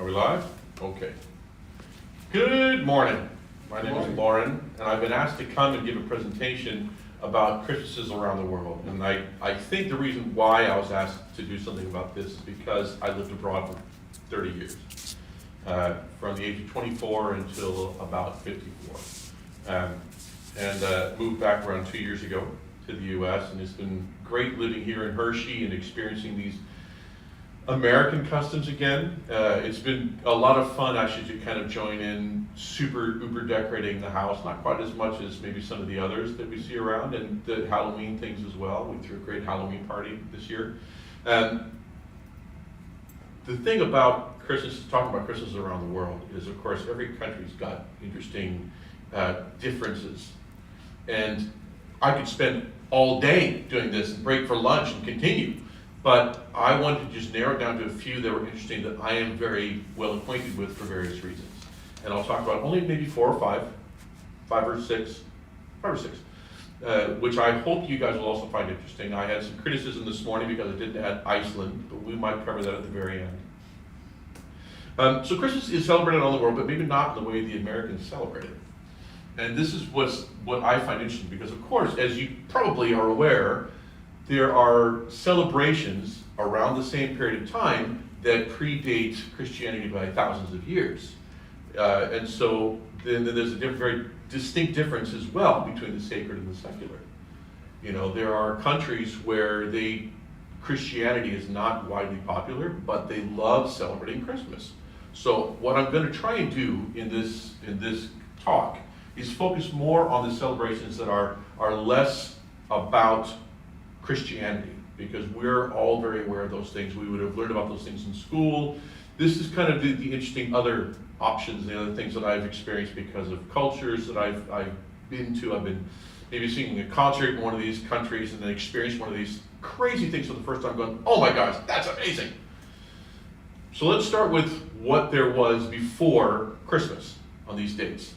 we live? Okay. Good morning. My name is Loren, and I've been asked to come and give a presentation about Christmases around the world. And I think the reason why I was asked to do something about this is because I lived abroad for 30 years, from the age of 24 until about 54. Moved back around 2 years ago to the US, and it's been great living here in Hershey and experiencing these American customs again. It's been a lot of fun actually to kind of join in super uber decorating the house, not quite as much as maybe some of the others that we see around, and the Halloween things as well. We threw a great Halloween party this year. The thing about Christmas, talking about Christmas around the world, is of course every country's got interesting differences. And I could spend all day doing this and break for lunch and continue. But I wanted to just narrow it down to a few that were interesting that I am very well acquainted with for various reasons. And I'll talk about only maybe five or six, which I hope you guys will also find interesting. I had some criticism this morning because I didn't add Iceland, but we might cover that at the very end. So Christmas is celebrated all over the world, but maybe not in the way the Americans celebrate it. And this is what I find interesting because, of course, as you probably are aware, there are celebrations around the same period of time that predate Christianity by thousands of years. And so then there's a very distinct difference as well between the sacred and the secular. You know, there are countries where Christianity is not widely popular, but they love celebrating Christmas. So what I'm going to try and do in this talk is focus more on the celebrations that are less about Christianity, because we're all very aware of those things. We would have learned about those things in school. This is kind of the interesting other options, the other things that I've experienced because of cultures that I've been to. I've been maybe seeing a concert in one of these countries and then experienced one of these crazy things for the first time going, oh my gosh, that's amazing. So let's start with what there was before Christmas on these dates.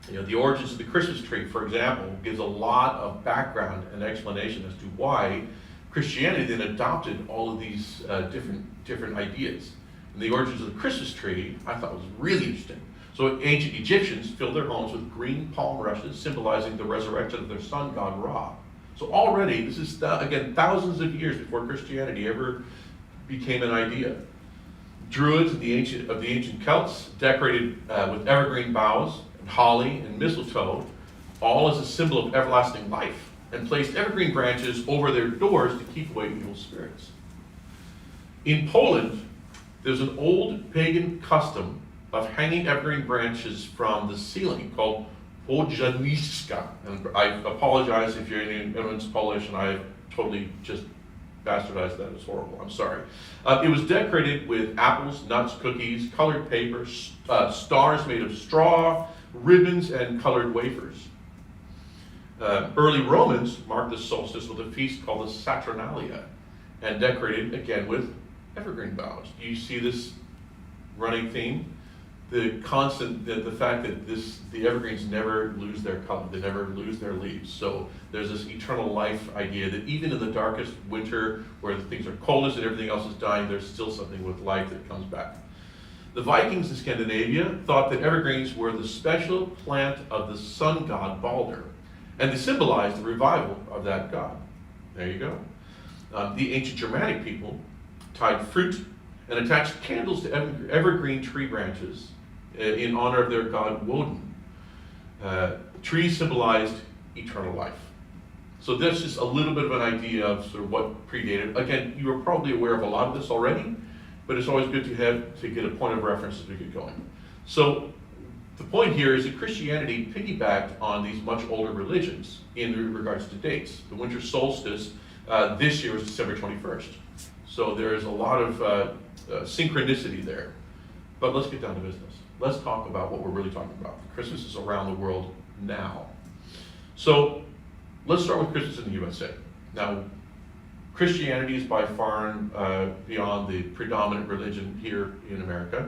You know, the origins of the Christmas tree, for example, gives a lot of background and explanation as to why Christianity then adopted all of these different ideas. And the origins of the Christmas tree, I thought was really interesting. So ancient Egyptians filled their homes with green palm rushes, symbolizing the resurrection of their sun god Ra. So already, this is, again, thousands of years before Christianity ever became an idea. Druids of the ancient Celts decorated with evergreen boughs, holly and mistletoe, all as a symbol of everlasting life, and placed evergreen branches over their doors to keep away evil spirits. In Poland, there's an old pagan custom of hanging evergreen branches from the ceiling called podjaniska. And I apologize if anyone's Polish and I totally just bastardized that. It's horrible. I'm sorry. It was decorated with apples, nuts, cookies, colored paper, stars made of straw, ribbons, and colored wafers. Early Romans marked the solstice with a feast called the Saturnalia, and decorated again with evergreen boughs. Do you see this running theme? The fact that the evergreens never lose their color, they never lose their leaves. So there's this eternal life idea that even in the darkest winter, where things are coldest and everything else is dying, there's still something with life that comes back. The Vikings in Scandinavia thought that evergreens were the special plant of the sun god Balder, and they symbolized the revival of that god. There you go. The ancient Germanic people tied fruit and attached candles to evergreen tree branches in honor of their god Woden. Trees symbolized eternal life. So that's just a little bit of an idea of sort of what predated. Again, you are probably aware of a lot of this already, but it's always good to get a point of reference as we get going. So the point here is that Christianity piggybacked on these much older religions in regards to dates. The winter solstice this year was December 21st. So there's a lot of synchronicity there. But let's get down to business. Let's talk about what we're really talking about. Christmas is around the world now. So let's start with Christmas in the USA. Now, Christianity is by far and beyond the predominant religion here in America.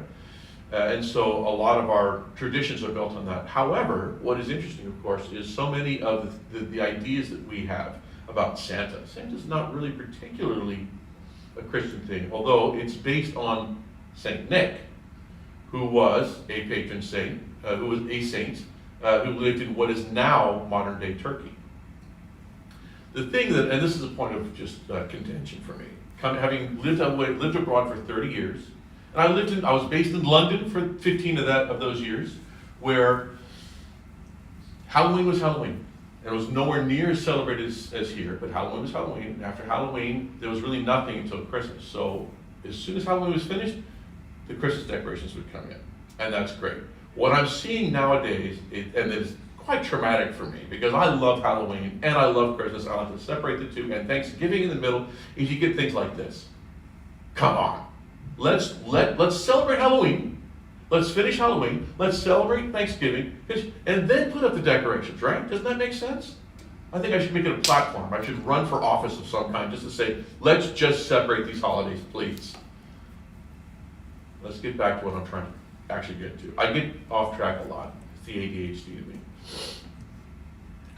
And so a lot of our traditions are built on that. However, what is interesting, of course, is so many of the ideas that we have about Santa. Santa's not really particularly a Christian thing, although it's based on Saint Nick. who was a patron saint, who was a saint, who lived in what is now modern-day Turkey. The thing that, and this is a point of just contention for me, having lived abroad for 30 years, and I was based in London for 15 of those years, where Halloween was Halloween. And it was nowhere near as celebrated as here, but Halloween was Halloween. And after Halloween, there was really nothing until Christmas. So as soon as Halloween was finished, the Christmas decorations would come in. And that's great. What I'm seeing nowadays, and it's quite traumatic for me, because I love Halloween and I love Christmas. I like to separate the two, and Thanksgiving in the middle, is you get things like this. Come on. Let's celebrate Halloween. Let's finish Halloween, let's celebrate Thanksgiving, and then put up the decorations, right? Doesn't that make sense? I think I should make it a platform. I should run for office of some kind just to say, let's just separate these holidays, please. Let's get back to what I'm trying to actually get to. I get off track a lot. It's the ADHD to me.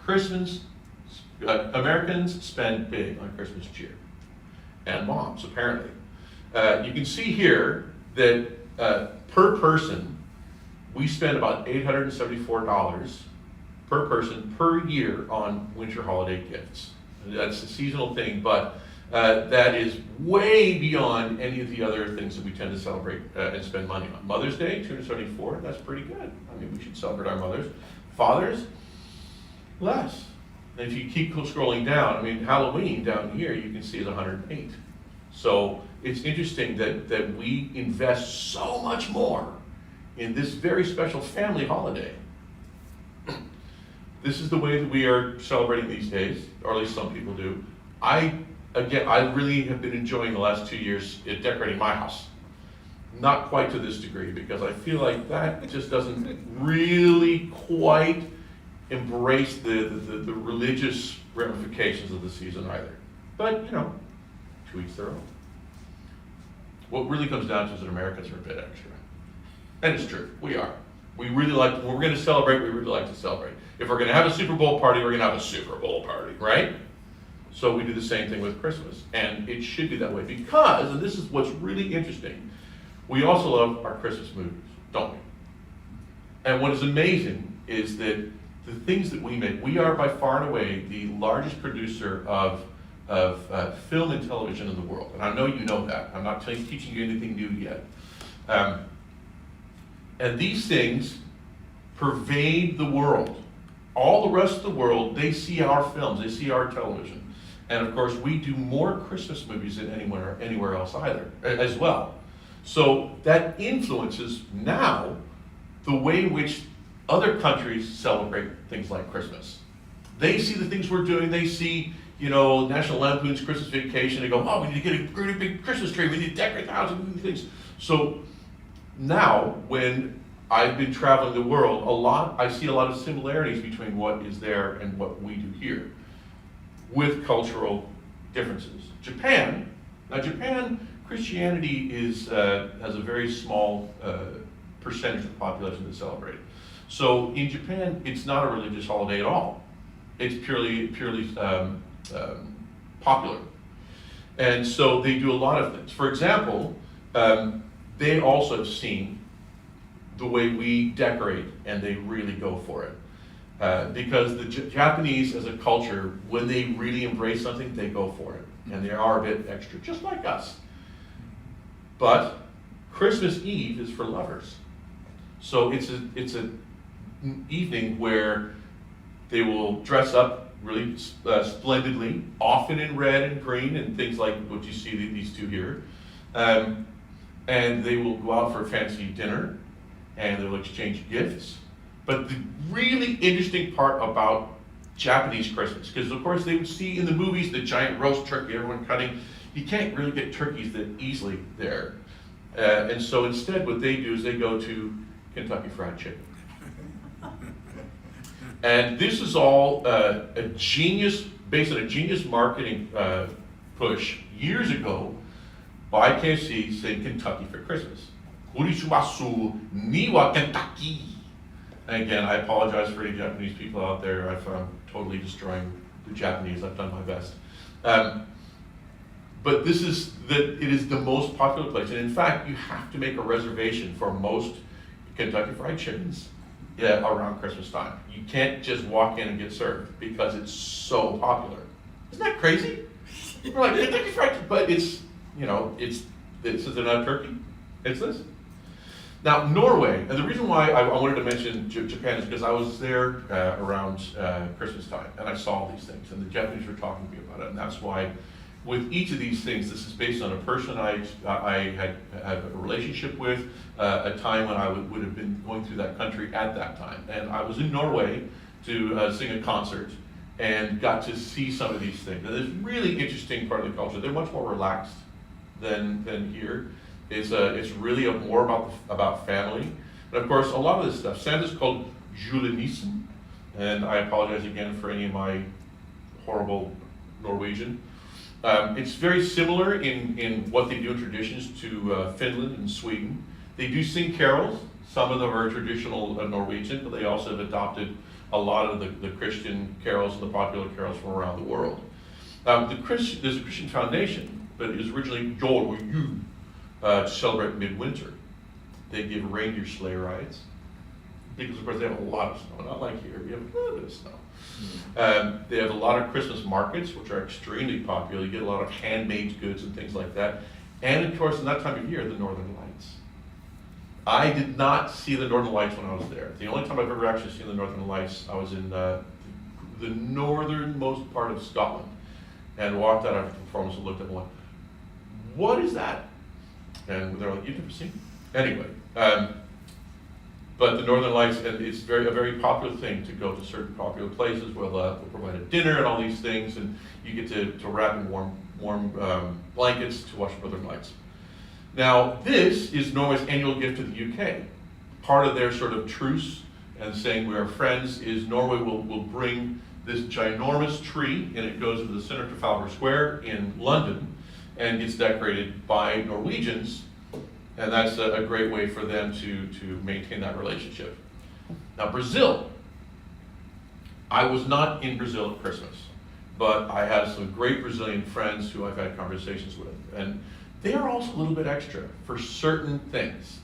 Christmas, Americans spend big on Christmas cheer. And moms, apparently. You can see here that per person, we spend about $874 per person per year on winter holiday gifts. That's a seasonal thing, but that is way beyond any of the other things that we tend to celebrate and spend money on. Mother's Day, $274, that's pretty good. I mean, we should celebrate our mothers. Fathers, less. And if you keep scrolling down, I mean, Halloween down here, you can see is 108. So it's interesting that we invest so much more in this very special family holiday. This is the way that we are celebrating these days, or at least some people do. I really have been enjoying the last 2 years decorating my house. Not quite to this degree, because I feel like that just doesn't really quite embrace the religious ramifications of the season either. But, to each their own. What really comes down to is that Americans are a bit extra. And it's true, we are. We really like, when we're going to celebrate, we really like to celebrate. If we're going to have a Super Bowl party, we're going to have a Super Bowl party, right? So we do the same thing with Christmas. And it should be that way because, and this is what's really interesting, we also love our Christmas movies, don't we? And what is amazing is that the things that we make, we are by far and away the largest producer of film and television in the world. And I know you know that. I'm not teaching you anything new yet. And these things pervade the world. All the rest of the world, they see our films, they see our television. And of course, we do more Christmas movies than anywhere else either, as well. So that influences now the way in which other countries celebrate things like Christmas. They see the things we're doing, they see, National Lampoon's Christmas Vacation, they go, oh, we need to get a really big Christmas tree, we need to decorate the house and things. So now, when I've been traveling the world, I see a lot of similarities between what is there and what we do here, with cultural differences. Japan, Christianity has a very small percentage of the population that celebrate it. So in Japan, it's not a religious holiday at all. It's purely popular. And so they do a lot of things. For example, they also have seen the way we decorate, and they really go for it. Because the Japanese as a culture, when they really embrace something, they go for it. And they are a bit extra, just like us. But Christmas Eve is for lovers. So it's an evening where they will dress up really splendidly, often in red and green and things like what you see these two here. And they will go out for a fancy dinner, and they will exchange gifts. But the really interesting part about Japanese Christmas, because of course they would see in the movies the giant roast turkey, everyone cutting. You can't really get turkeys that easily there. And so instead what they do is they go to Kentucky Fried Chicken. And this is all based on a genius marketing push years ago by KFC saying Kentucky for Christmas. Kurishimasu ni wa Kentucky. And again, I apologize for any Japanese people out there. I'm totally destroying the Japanese. I've done my best. But it is the most popular place. And in fact, you have to make a reservation for most Kentucky Fried Chickens around Christmas time. You can't just walk in and get served because it's so popular. Isn't that crazy? We're like, Kentucky Fried Chicken, but it's they're not turkey, it's this. Now, Norway, and the reason why I wanted to mention Japan is because I was there around Christmas time, and I saw these things, and the Japanese were talking to me about it, and that's why with each of these things, this is based on a person I had a relationship with, a time when I would have been going through that country at that time. And I was in Norway to sing a concert and got to see some of these things. And it's a really interesting part of the culture. They're much more relaxed than here. It's really more about family. And of course, a lot of this stuff, Santa's called julenissen, and I apologize again for any of my horrible Norwegian. It's very similar in what they do in traditions to Finland and Sweden. They do sing carols. Some of them are traditional Norwegian, but they also have adopted a lot of the Christian carols and the popular carols from around the world. There's a Christian foundation, but it was originally Jol or Jul to celebrate midwinter. They give reindeer sleigh rides because, of course, they have a lot of snow. Not like here, we have a little bit of snow. They have a lot of Christmas markets, which are extremely popular. You get a lot of handmade goods and things like that. And of course, in that time of year, the Northern Lights. I did not see the Northern Lights when I was there. The only time I've ever actually seen the Northern Lights, I was in the northernmost part of Scotland and walked out after the performance and looked at them like, what is that? And they're like, you've never seen it? Anyway, but the Northern Lights, and it's a very popular thing to go to certain popular places where they'll provide a dinner and all these things, and you get to wrap in warm blankets to watch Northern Lights. Now, this is Norway's annual gift to the UK. Part of their sort of truce and saying we are friends is Norway will bring this ginormous tree, and it goes to the center of Trafalgar Square in London and gets decorated by Norwegians. And that's a great way for them to maintain that relationship. Now, Brazil. I was not in Brazil at Christmas, but I have some great Brazilian friends who I've had conversations with. And they are also a little bit extra for certain things.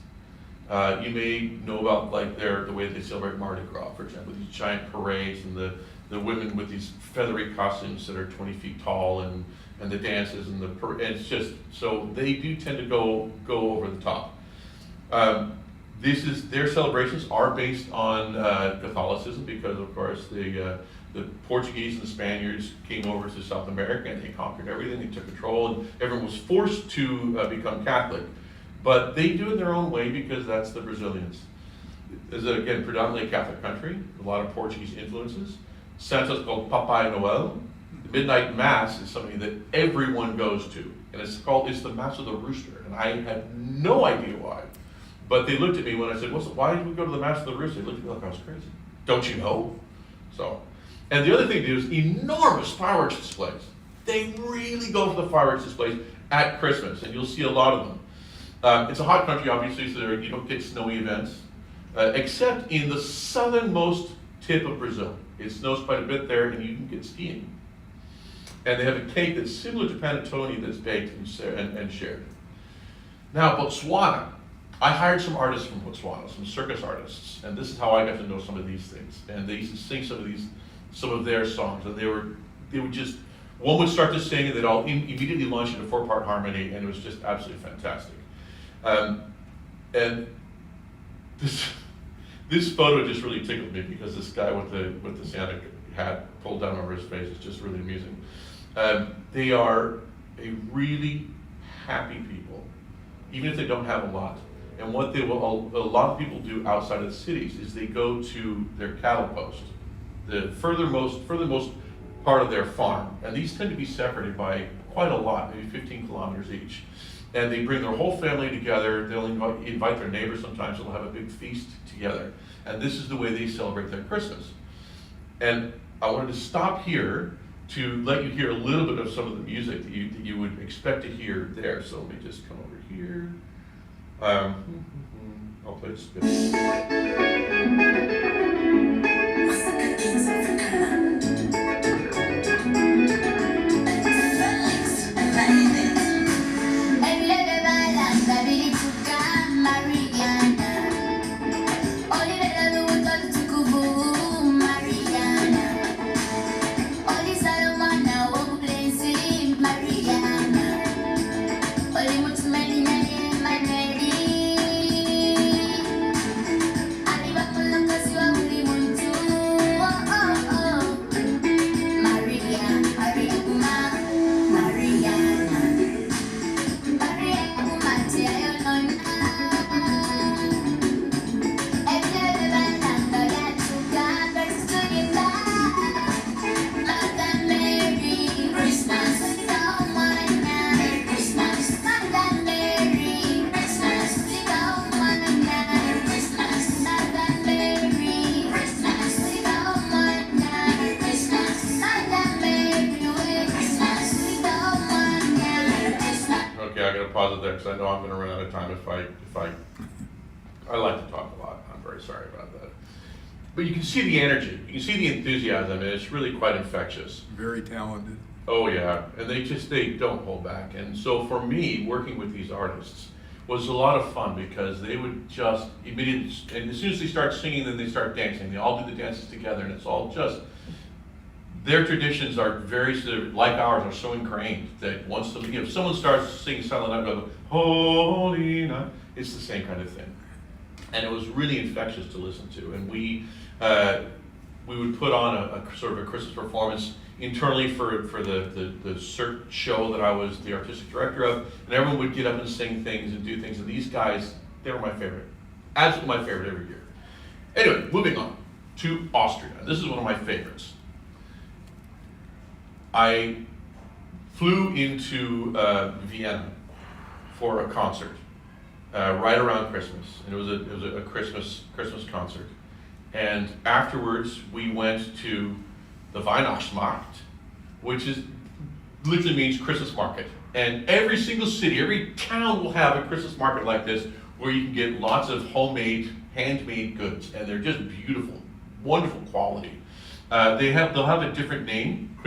You may know about the way they celebrate Mardi Gras, for example, these giant parades and the women with these feathery costumes that are 20 feet tall and the dances and it's just, so they do tend to go over the top. Their celebrations are based on Catholicism because, of course, the Portuguese and the Spaniards came over to South America and they conquered everything. They took control and everyone was forced to become Catholic. But they do it their own way because that's the Brazilians. It's, again, predominantly a Catholic country, a lot of Portuguese influences. Santa's called Papai Noel. The Midnight Mass is something that everyone goes to. And it's the Mass of the Rooster. And I had no idea why. But they looked at me when I said, why did we go to the Mass of the Rooster? They looked at me like I was crazy. Don't you know? And the other thing they do is enormous fireworks displays. They really go for the fireworks displays at Christmas, and you'll see a lot of them. It's a hot country, obviously, so you don't get snowy events, except in the southernmost tip of Brazil. It snows quite a bit there, and you can get skiing. And they have a cake that's similar to panettone that's baked and shared. Now, Botswana. I hired some artists from Botswana, some circus artists, and this is how I got to know some of these things. And they used to sing some of their songs, and they would just, one would start to sing, and they'd all immediately launch into 4-part harmony, and it was just absolutely fantastic. And this photo just really tickled me because this guy with the Santa hat pulled down over his face is just really amusing. They are a really happy people, even if they don't have a lot. And what a lot of people do outside of the cities is they go to their cattle post, the furthermost part of their farm. And these tend to be separated by quite a lot, maybe 15 kilometers each. And they bring their whole family together. They'll invite their neighbors sometimes, and they'll have a big feast together. And this is the way they celebrate their Christmas. And I wanted to stop here to let you hear a little bit of some of the music that you would expect to hear there. So let me just come over here. I'll play this bit. Felix, amazing. because I know I'm going to run out of time if I like to talk a lot. I'm very sorry about that. But you can see the energy, you can see the enthusiasm, and it's really quite infectious. Very talented. Oh yeah, and they don't hold back. And so for me, working with these artists was a lot of fun because they would just immediately, and as soon as they start singing, then they start dancing. They all do the dances together, and it's all just, their traditions are very, like ours, are so ingrained that once if someone starts singing Silent Night, go, Holy Night, it's the same kind of thing. And it was really infectious to listen to. And we would put on a sort of a Christmas performance internally for the CERT show that I was the artistic director of, and everyone would get up and sing things and do things, and these guys, they were my favorite. Absolutely my favorite every year. Anyway, moving on to Austria. This is one of my favorites. I flew into Vienna for a concert right around Christmas, and it was a Christmas concert. And afterwards, we went to the Weihnachtsmarkt, which literally means Christmas market. And every single city, every town will have a Christmas market like this, where you can get lots of homemade, handmade goods, and they're just beautiful, wonderful quality. They'll have a different name,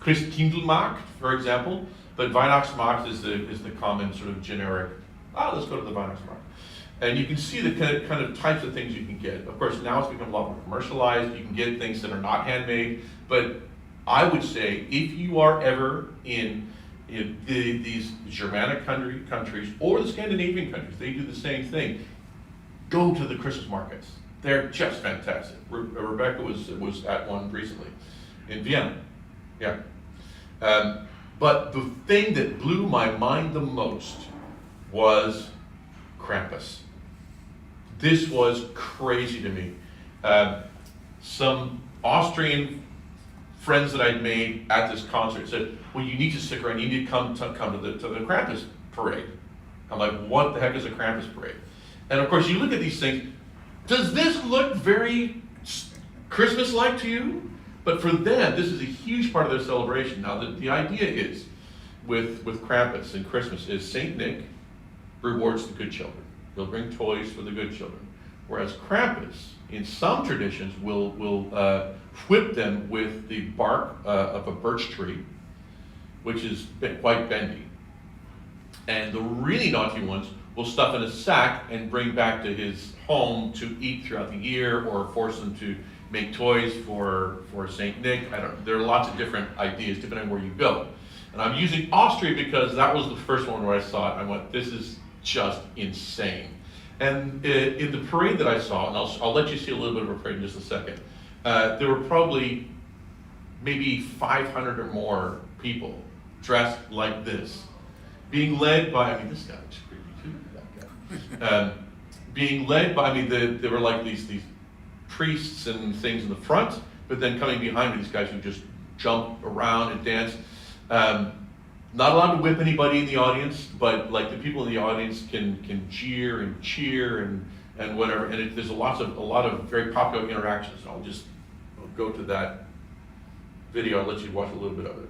Christkindlmarkt, for example, but Weihnachtsmarkt is the common sort of generic. Let's go to the Weihnachtsmarkt. And you can see the kind of types of things you can get. Of course, now it's become a lot more commercialized. You can get things that are not handmade. But I would say, if you are ever in these Germanic countries or the Scandinavian countries, they do the same thing. Go to the Christmas markets. They're just fantastic. Rebecca was at one recently in Vienna. Yeah. But the thing that blew my mind the most was Krampus. This was crazy to me. Some Austrian friends that I'd made at this concert said, well, you need to stick around, you need to come to the Krampus parade. I'm like, what the heck is a Krampus parade? And of course, you look at these things, does this look very Christmas-like to you? But for them, this is a huge part of their celebration. Now, the idea is, with Krampus and Christmas, is Saint Nick rewards the good children. He'll bring toys for the good children. Whereas Krampus, in some traditions, will whip them with the bark of a birch tree, which is quite bendy. And the really naughty ones will stuff in a sack and bring back to his home to eat throughout the year, or force them to make toys for Saint Nick. There are lots of different ideas depending on where you go. And I'm using Austria because that was the first one where I saw it. I went, this is just insane. And in the parade that I saw, and I'll let you see a little bit of a parade in just a second, there were probably maybe 500 or more people dressed like this, being led by, this guy was creepy too, that guy. Being led by, there were like these priests and things in the front, but then coming behind me, these guys who just jump around and dance. Not allowed to whip anybody in the audience, but like the people in the audience can jeer and cheer and whatever. And there's a lot of very popular interactions. I'll go to that video. I'll let you watch a little bit of it.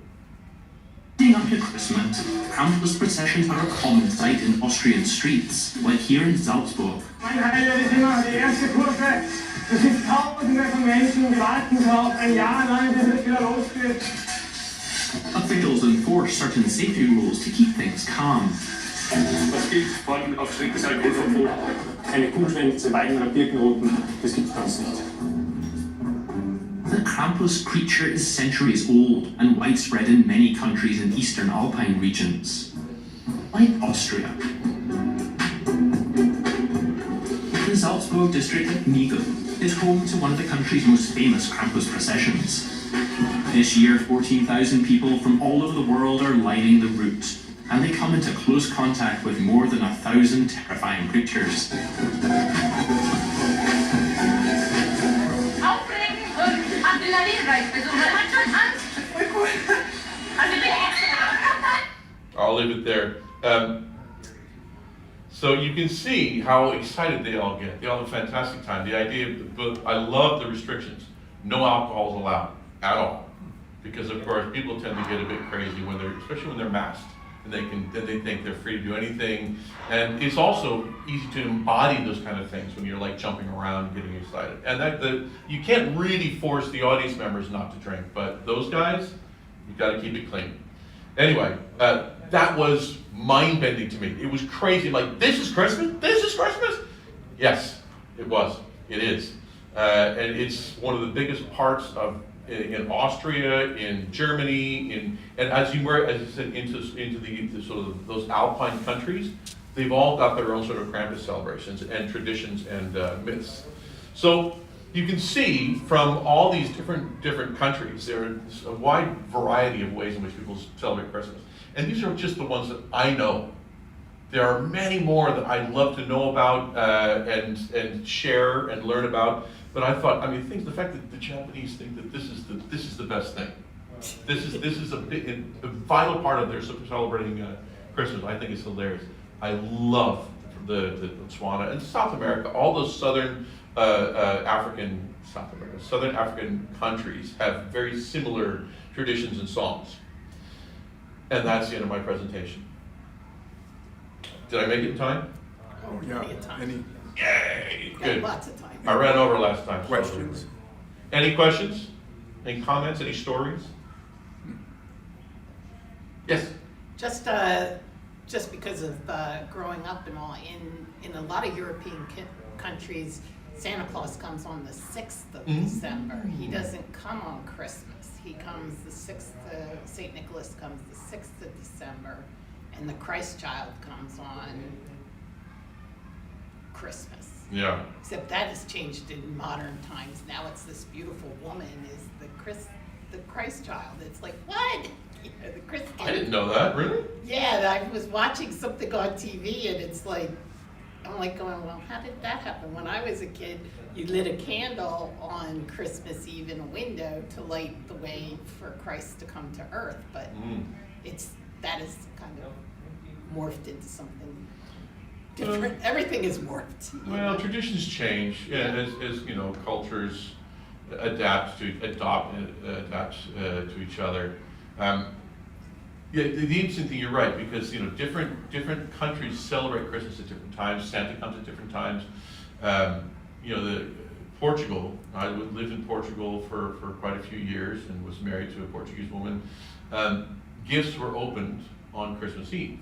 Leading up to Christmas, Krampus processions are a common sight in Austrian streets, like here in Salzburg. Mein Heiler ist immer die erste Kurve. Es sind Tausende von Menschen, die warten drauf, ein Jahr lang, bis es wieder losgeht. Officials enforce certain safety rules to keep things calm. Was gilt vor allem auf Schritt Alkoholverbot, keine Kuhschwänze, Weiden oder Birkenroten, das gibt's bei uns nicht. The Krampus creature is centuries old and widespread in many countries in eastern alpine regions, like Austria. The Salzburg district of Nigel is home to one of the country's most famous Krampus processions. This year, 14,000 people from all over the world are lining the route, and they come into close contact with more than 1,000 terrifying creatures. I'll leave it there. So you can see how excited they all get. They all have a fantastic time. The idea, I love the restrictions. No alcohol is allowed at all. Because of course people tend to get a bit crazy especially when they're masked. and they think they're free to do anything. And it's also easy to embody those kind of things when you're like jumping around and getting excited. And you can't really force the audience members not to drink, but those guys, you've got to keep it clean. Anyway, that was mind-bending to me. It was crazy. Like, this is Christmas? This is Christmas? Yes, it was. It is. And it's one of the biggest parts in Austria, in Germany, and as you said, into the sort of those Alpine countries, they've all got their own sort of Krampus celebrations and traditions and myths. So you can see from all these different countries, there's a wide variety of ways in which people celebrate Christmas. And these are just the ones that I know. There are many more that I'd love to know about and share and learn about. But I thought, the fact that the Japanese think that this is the best thing. This is a vital part of their celebrating Christmas. I think it's hilarious. I love the Botswana and South America. All those southern African countries have very similar traditions and songs. And that's the end of my presentation. Did I make it in time? Oh, yeah. Any Yay! Got Good. lots of time. I ran over last time. questions? Any questions? Any comments? Any stories? Yes. Just because of growing up and all, in a lot of European countries, Santa Claus comes on the 6th of December. He doesn't come on Christmas. He comes the 6th, St. Nicholas comes the 6th of December, and the Christ child comes on Christmas. Yeah. Except that has changed in modern times. Now it's this beautiful woman is the Christ child. It's like, what? You know, the Christ kid. I didn't know that. Really? Yeah, I was watching something on TV and it's like, I'm like going, well, how did that happen? When I was a kid, you lit a candle on Christmas Eve in a window to light the way for Christ to come to earth. But that is kind of morphed into something different. Everything is warped. Well, traditions change as cultures adapt to each other. The interesting thing, you're right, because different countries celebrate Christmas at different times. Santa comes at different times. Portugal. I lived in Portugal for quite a few years and was married to a Portuguese woman. Gifts were opened on Christmas Eve.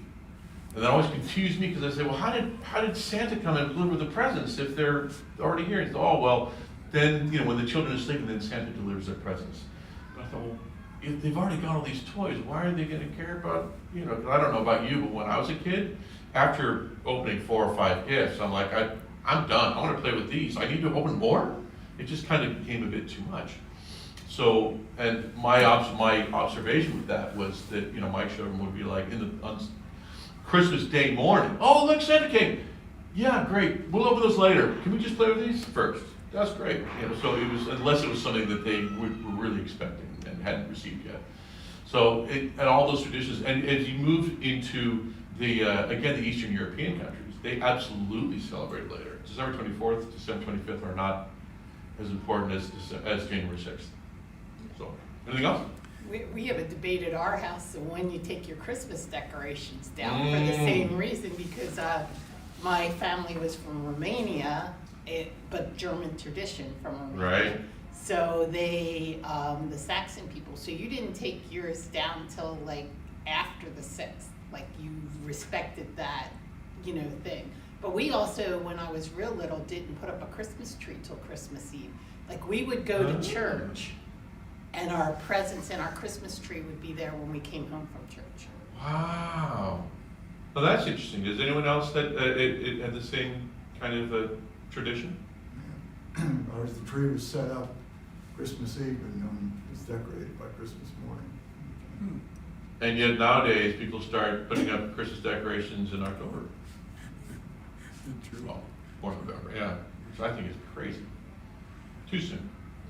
And that always confused me because I say, well, how did Santa come and deliver the presents if they're already here? And he said, oh, well, then, when the children are sleeping, then Santa delivers their presents. But I thought, well, if they've already got all these toys, why are they going to care about, 'cause I don't know about you, but when I was a kid, after opening 4 or 5 gifts, I'm like, I'm done. I want to play with these. I need to open more? It just kind of became a bit too much. So, and my observation with that was that, my children would be like, on Christmas Day morning, oh, look, Santa came. Yeah, great. We'll open those later. Can we just play with these first? That's great. So it was, unless it was something that they were really expecting and hadn't received yet. So, and all those traditions, and as you move into the Eastern European countries, they absolutely celebrate later. December 24th, December 25th are not as important as January 6th. So, anything else? We have a debate at our house on when you take your Christmas decorations down for the same reason, because my family was from Romania, but German tradition from Romania. Right. So they, the Saxon people, so you didn't take yours down till like after the 6th, like you respected that, thing. But we also, when I was real little, didn't put up a Christmas tree till Christmas Eve. Like we would go to church and our presents and our Christmas tree would be there when we came home from church. Wow. Well, that's interesting. Does anyone else that it had the same kind of tradition? Ours, the tree was set up Christmas Eve and was decorated by Christmas morning. And yet nowadays, people start putting up Christmas decorations in October. Well, or November, yeah. So I think it's crazy. Too soon.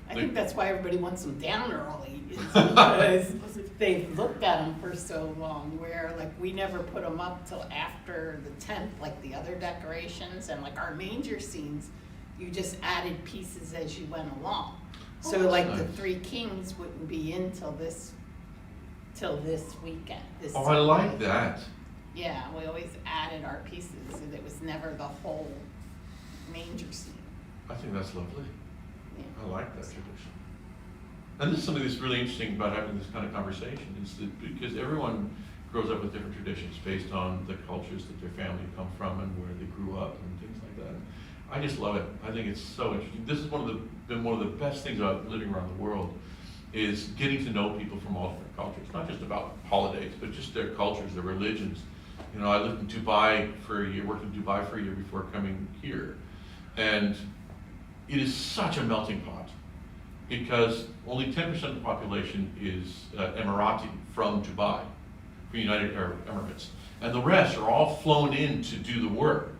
I think that's why everybody wants them down early, is because they've looked at them for so long, where like we never put them up till after the 10th, like the other decorations, and like our manger scenes, you just added pieces as you went along. So that's like nice. the 3 Kings wouldn't be in till this till this weekend. This Oh, I like Sunday. that. Yeah, we always added our pieces, and it was never the whole manger scene. I think that's lovely. Yeah. I like that tradition. And this is something that's really interesting about having this kind of conversation, is that because everyone grows up with different traditions based on the cultures that their family come from and where they grew up and things like that. I just love it. I think it's so interesting. This is been one of the best things about living around the world, is getting to know people from all different cultures, not just about holidays, but just their cultures, their religions. You know, I lived in Dubai for a year, worked in Dubai for a year before coming here. And it is such a melting pot, because only 10% of the population is Emirati from Dubai, from United Arab Emirates. And the rest are all flown in to do the work,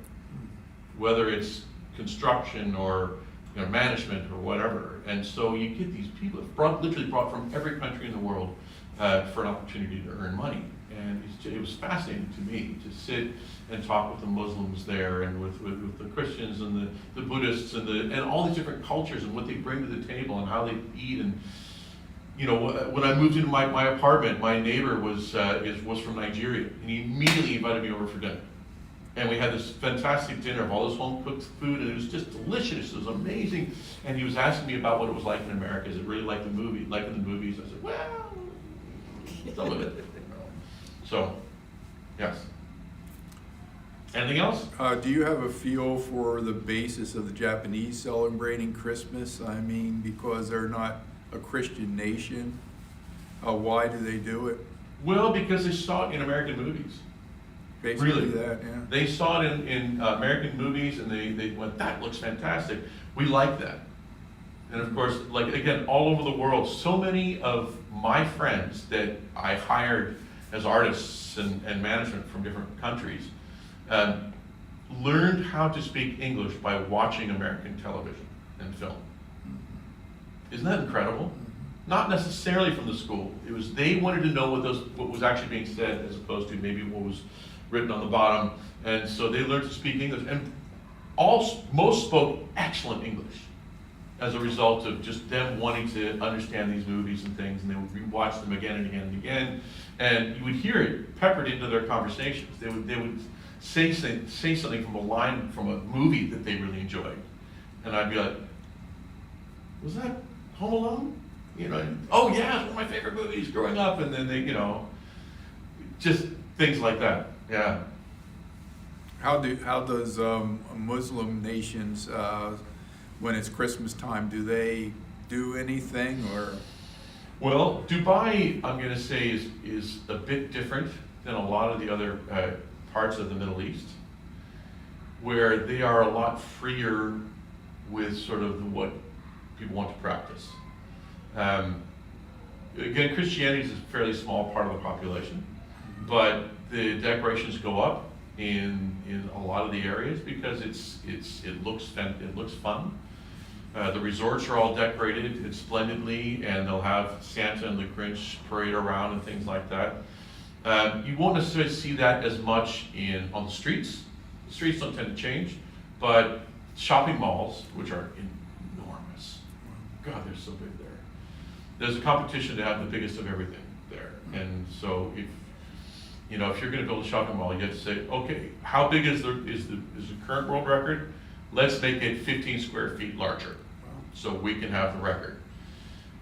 whether it's construction or management or whatever. And so you get these people literally brought from every country in the world for an opportunity to earn money. And it was fascinating to me to sit and talk with the Muslims there, and with the Christians and the Buddhists and all these different cultures and what they bring to the table and how they eat. And when I moved into my apartment, my neighbor was from Nigeria, and he immediately invited me over for dinner. And we had this fantastic dinner of all this home-cooked food, and it was just delicious. It was amazing. And he was asking me about what it was like in America. Is it really like the movies? I said, well, some of it. So, yes. Anything else? Do you have a feel for the basis of the Japanese celebrating Christmas? I mean, because they're not a Christian nation, why do they do it? Well, because they saw it in American movies. Basically Really? that, yeah. They saw it in American movies, and they went, that looks fantastic. We like that. And of course, like again, all over the world, so many of my friends that I hired as artists and management from different countries learned how to speak English by watching American television and film. Isn't that incredible? Not necessarily from the school. It was, they wanted to know what was actually being said, as opposed to maybe what was written on the bottom. And so they learned to speak English, and most spoke excellent English as a result of just them wanting to understand these movies and things, and they would rewatch them again and again and again. And you would hear it peppered into their conversations. They would say something from a line from a movie that they really enjoyed. And I'd be like, was that Home Alone? Oh yeah, it's one of my favorite movies growing up. And then they, just things like that. Yeah. How does Muslim nations, when it's Christmas time, do they do anything or? Well, Dubai, I'm going to say, is a bit different than a lot of the other parts of the Middle East, where they are a lot freer with sort of what people want to practice. Again, Christianity is a fairly small part of the population, but the decorations go up in a lot of the areas because it looks fun. The resorts are all decorated splendidly, and they'll have Santa and the Grinch parade around and things like that. You won't necessarily see that as much on the streets. The streets don't tend to change, but shopping malls, which are enormous, God, they're so big there. There's a competition to have the biggest of everything there, and so if you're going to build a shopping mall, you have to say, okay, how big is the current world record? Let's make it 15 square feet larger, so we can have the record.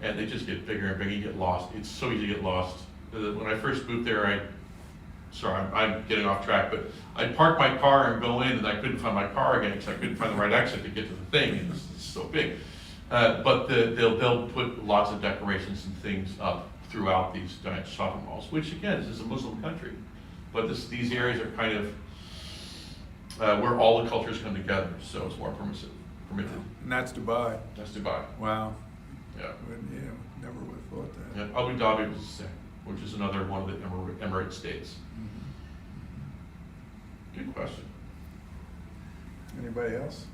And they just get bigger and bigger. You get lost. It's so easy to get lost. When I first moved there, I'm getting off track, but I'd park my car and go in, and I couldn't find my car again because I couldn't find the right exit to get to the thing. And it's so big. But they'll put lots of decorations and things up throughout these giant shopping malls, which again is a Muslim country, but these areas are kind of where all the cultures come together, so it's more permitted. And that's Dubai. That's Dubai. Wow. Yeah. Never would have thought that. Yeah. Abu Dhabi was the same, which is another one of the Emirate states. Good question. Anybody else?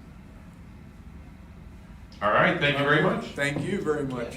All right, thank you very much. Thank you very much.